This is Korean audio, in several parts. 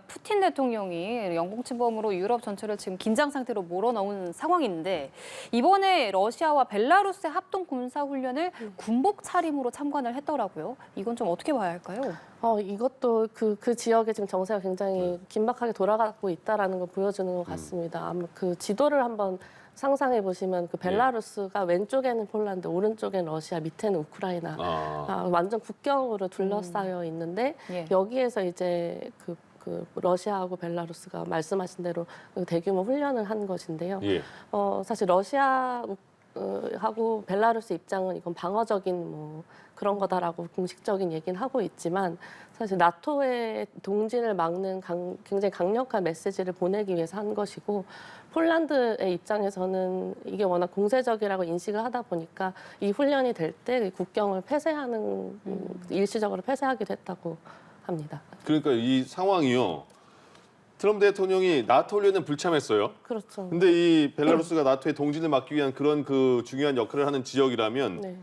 푸틴 대통령이 영공 침범으로 유럽 전체를 지금 긴장 상태로 몰아넣은 상황인데 이번에 러시아와 벨라루스의 합동 군사 훈련을 군복 차림으로 참관을 했더라고요. 이건 좀 어떻게 봐야 할까요? 이것도 그 지역의 지금 정세가 굉장히 긴박하게 돌아가고 있다라는 걸 보여주는 것 같습니다. 아마 그 지도를 한번 상상해 보시면 그 벨라루스가 왼쪽에는 폴란드, 오른쪽에는 러시아, 밑에는 우크라이나 완전 국경으로 둘러싸여 있는데 여기에서 이제 그 러시아하고 벨라루스가 말씀하신 대로 대규모 훈련을 한 것인데요. 사실 러시아하고 벨라루스 입장은 이건 방어적인 뭐 그런 거다라고 공식적인 얘기는 하고 있지만 사실 나토의 동진을 막는 굉장히 강력한 메시지를 보내기 위해서 한 것이고 폴란드의 입장에서는 이게 워낙 공세적이라고 인식을 하다 보니까 이 훈련이 될 때 국경을 폐쇄하는 일시적으로 폐쇄하기도 했다고 합니다. 그러니까 이 상황이요. 트럼프 대통령이 나토 훈련에 불참했어요. 그렇죠. 근데 이 벨라루스가 나토의 동진을 막기 위한 그런 그 중요한 역할을 하는 지역이라면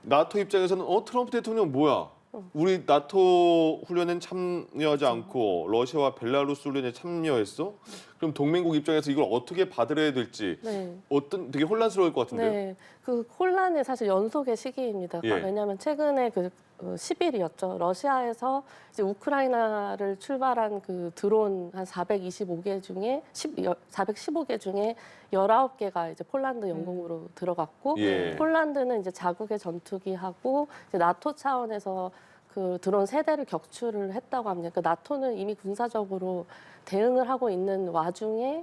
나토 입장에서는 트럼프 대통령 뭐야? 우리 나토 훈련엔 참여하지 않고 러시아와 벨라루스 훈련에 참여했어? 그럼 동맹국 입장에서 이걸 어떻게 받아들여야 될지 되게 혼란스러울 것 같은데요. 네, 그 혼란이 사실 연속의 시기입니다. 왜냐하면 최근에 그 10일이었죠. 러시아에서 이제 우크라이나를 출발한 그 드론 한 425개 중에 415개 중에 19개가 이제 폴란드 영공으로 들어갔고 폴란드는 이제 자국의 전투기하고 이제 나토 차원에서 그 드론 3대를 격추를 했다고 합니다. 그러니까 나토는 이미 군사적으로 대응을 하고 있는 와중에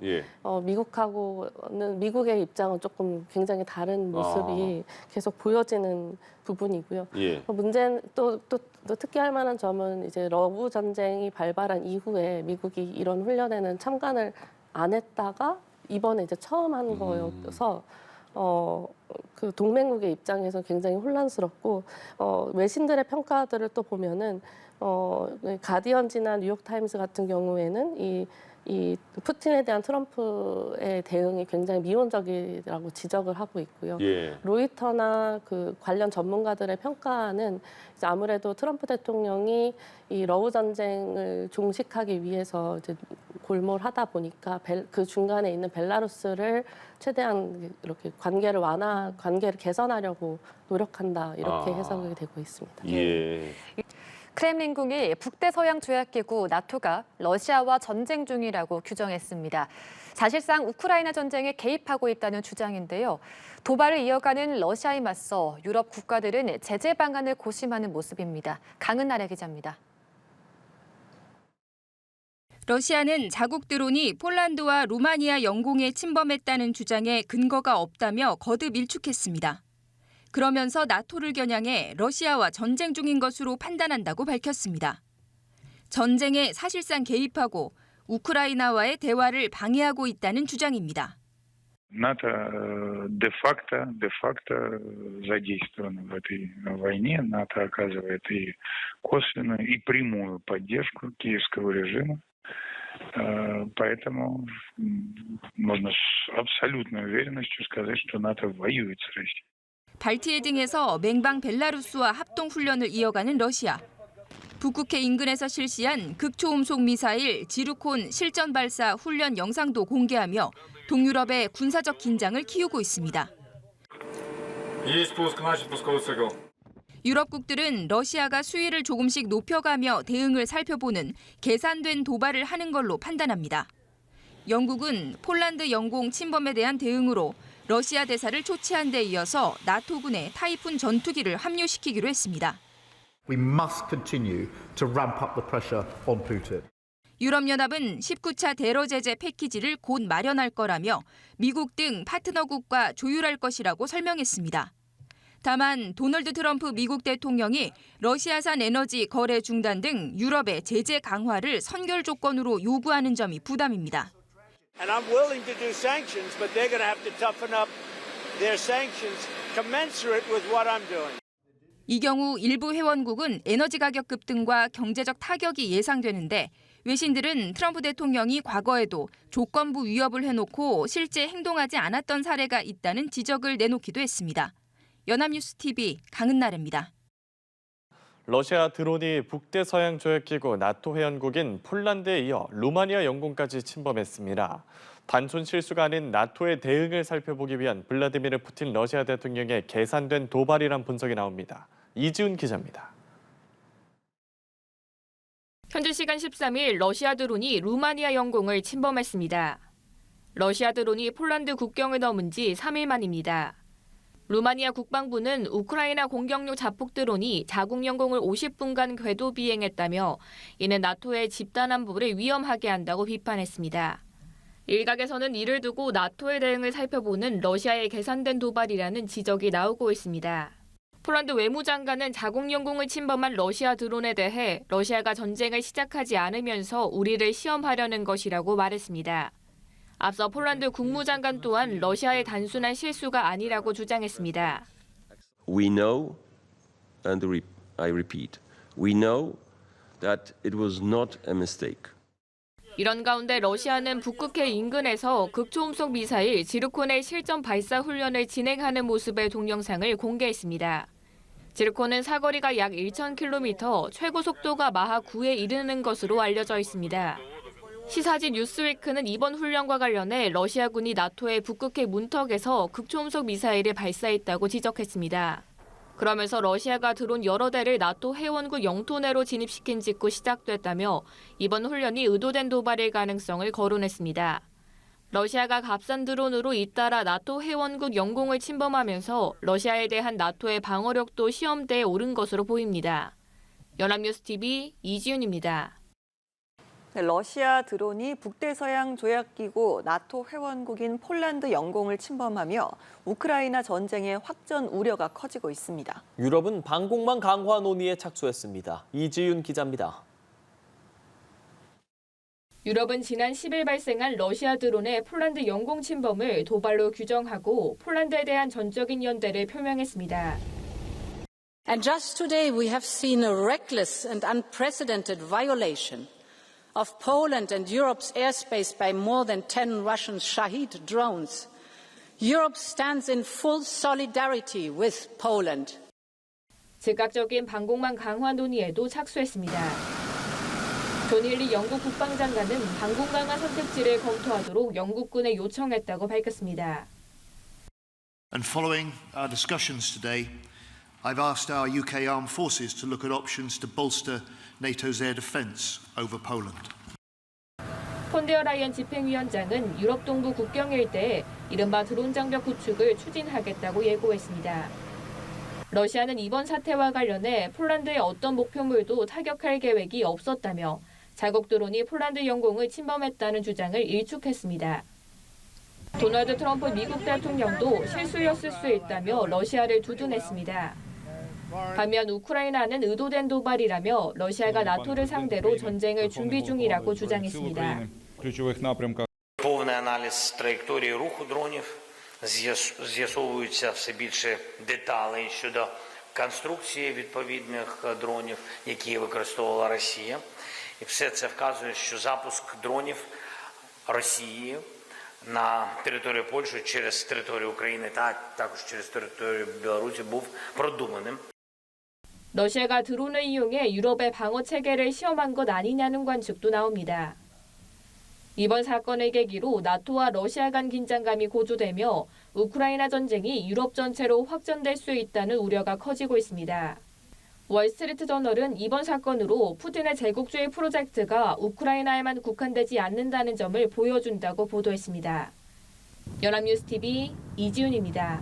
미국의 입장은 조금 굉장히 다른 모습이 계속 보여지는 부분이고요. 문제는 또 특히할 만한 점은 이제 러브 전쟁이 발발한 이후에 미국이 이런 훈련에는 참관을 안 했다가 이번에 이제 처음 한 거여서 그 동맹국의 입장에서 굉장히 혼란스럽고 외신들의 평가들을 또 보면은 가디언지나 뉴욕타임스 같은 경우에는 이 푸틴에 대한 트럼프의 대응이 굉장히 미온적이라고 지적을 하고 있고요. 로이터나 그 관련 전문가들의 평가는 이제 아무래도 트럼프 대통령이 이 러브 전쟁을 종식하기 위해서 이제 골몰하다 보니까 그 중간에 있는 벨라루스를 최대한 이렇게 관계를 개선하려고 노력한다 이렇게 해석이 되고 있습니다. 크렘린궁이 북대서양 조약기구 나토가 러시아와 전쟁 중이라고 규정했습니다. 사실상 우크라이나 전쟁에 개입하고 있다는 주장인데요. 도발을 이어가는 러시아에 맞서 유럽 국가들은 제재 방안을 고심하는 모습입니다. 강은나래 기자입니다. 러시아는 자국 드론이 폴란드와 루마니아 영공에 침범했다는 주장에 근거가 없다며 거듭 일축했습니다. 그러면서 나토를 겨냥해 러시아와 전쟁 중인 것으로 판단한다고 밝혔습니다. 전쟁에 사실상 개입하고 우크라이나와의 대화를 방해하고 있다는 주장입니다. НАТО де-факто задействовано в этой войне. НАТО оказывает и косвенную, и прямую поддержку киевского режима. Поэтому можно с абсолютной уверенностью сказать, что НАТО воюет с Россией. 발티해 등에서 맹방 벨라루스와 합동 훈련을 이어가는 러시아. 북극해 인근에서 실시한 극초음속 미사일 지루콘 실전 발사 훈련 영상도 공개하며 동유럽의 군사적 긴장을 키우고 있습니다. 유럽국들은 러시아가 수위를 조금씩 높여가며 대응을 살펴보는 계산된 도발을 하는 걸로 판단합니다. 영국은 폴란드 영공 침범에 대한 대응으로 러시아 대사를 초치한 데 이어서 나토군에 타이푼 전투기를 합류시키기로 했습니다. We must continue to ramp up the pressure on Putin. 유럽연합은 19차 대러 제재 패키지를 곧 마련할 거라며 미국 등 파트너국과 조율할 것이라고 설명했습니다. 다만 도널드 트럼프 미국 대통령이 러시아산 에너지 거래 중단 등 유럽의 제재 강화를 선결 조건으로 요구하는 점이 부담입니다. And I'm willing to do sanctions, but they're going to have to toughen up their sanctions commensurate with what I'm doing. 이 경우 일부 회원국은 에너지 가격 급등과 경제적 타격이 예상되는데 외신들은 트럼프 대통령이 과거에도 조건부 위협을 해놓고 실제 행동하지 않았던 사례가 있다는 지적을 내놓기도 했습니다. 연합뉴스 TV 강은나래입니다. 러시아 드론이 북대서양 조약기구 나토 회원국인 폴란드에 이어 루마니아 영공까지 침범했습니다. 단순 실수가 아닌 나토의 대응을 살펴보기 위한 블라디미르 푸틴 러시아 대통령의 계산된 도발이란 분석이 나옵니다. 이지훈 기자입니다. 현지 시간 13일 러시아 드론이 루마니아 영공을 침범했습니다. 러시아 드론이 폴란드 국경을 넘은 지 3일 만입니다. 루마니아 국방부는 우크라이나 공격용 자폭 드론이 자국 영공을 50분간 궤도 비행했다며 이는 나토의 집단 안보를 위험하게 한다고 비판했습니다. 일각에서는 이를 두고 나토의 대응을 살펴보는 러시아의 계산된 도발이라는 지적이 나오고 있습니다. 폴란드 외무장관은 자국 영공을 침범한 러시아 드론에 대해 러시아가 전쟁을 시작하지 않으면서 우리를 시험하려는 것이라고 말했습니다. 앞서 폴란드 국무장관 또한 러시아의 단순한 실수가 아니라고 주장했습니다. We know, and I repeat, we know that it was not a mistake. 이런 가운데 러시아는 북극해 인근에서 극초음속 미사일 지르콘의 실전 발사 훈련을 진행하는 모습의 동영상을 공개했습니다. 지르콘은 사거리가 약 1,000km, 최고 속도가 마하 9에 이르는 것으로 알려져 있습니다. 시사지 뉴스위크는 이번 훈련과 관련해 러시아군이 나토의 북극해 문턱에서 극초음속 미사일을 발사했다고 지적했습니다. 그러면서 러시아가 드론 여러 대를 나토 회원국 영토 내로 진입시킨 직후 시작됐다며 이번 훈련이 의도된 도발일 가능성을 거론했습니다. 러시아가 값싼 드론으로 잇따라 나토 회원국 영공을 침범하면서 러시아에 대한 나토의 방어력도 시험대에 오른 것으로 보입니다. 연합뉴스TV 이지윤입니다. 러시아 드론이 북대서양 조약기구 나토 회원국인 폴란드 영공을 침범하며 우크라이나 전쟁의 확전 우려가 커지고 있습니다. 유럽은 방공망 강화 논의에 착수했습니다. 이지윤 기자입니다. 유럽은 지난 10일 발생한 러시아 드론의 폴란드 영공 침범을 도발로 규정하고 폴란드에 대한 전적인 연대를 표명했습니다. And just today we have seen a reckless and unprecedented violation of Poland and Europe's airspace by more than 10 Russian Shahid drones. Europe stands in full solidarity with Poland. 즉각적인 방공망 강화 논의에도 착수했습니다. 존 힐리 영국 국방장관은 방공 강화 선택지를 검토하도록 영국군에 요청했다고 밝혔습니다. And following our discussions today, I've asked our UK armed forces to look at options to bolster NATO's air defence over Poland. 폰데어 라이언 집행위원장은 유럽 동부 국경 일대에 이른바 드론 장벽 구축을 추진하겠다고 예고했습니다. 러시아는 이번 사태와 관련해 폴란드의 어떤 목표물도 타격할 계획이 없었다며 자국 드론이 폴란드 영공을 침범했다는 주장을 일축했습니다. 도널드 트럼프 미국 대통령도 실수였을 수 있다며 러시아를 두둔했습니다. 반면 우크라이나는 의도된 도발이라며 러시아가 나토를 상대로 전쟁을 준비 중이라고 주장했습니다. Повний аналіз траєкторії руху дронів, з'ясовуються все більше деталей щодо конструкції відповідних дронів, які використовувала Росія. І все це вказує, що запуск дронів Росії на територію Польщі через територію України та також через територію Білорусі був продуманим. 러시아가 드론을 이용해 유럽의 방어 체계를 시험한 것 아니냐는 관측도 나옵니다. 이번 사건을 계기로 나토와 러시아 간 긴장감이 고조되며 우크라이나 전쟁이 유럽 전체로 확전될 수 있다는 우려가 커지고 있습니다. 월스트리트 저널은 이번 사건으로 푸틴의 제국주의 프로젝트가 우크라이나에만 국한되지 않는다는 점을 보여준다고 보도했습니다. 연합뉴스TV 이지윤입니다.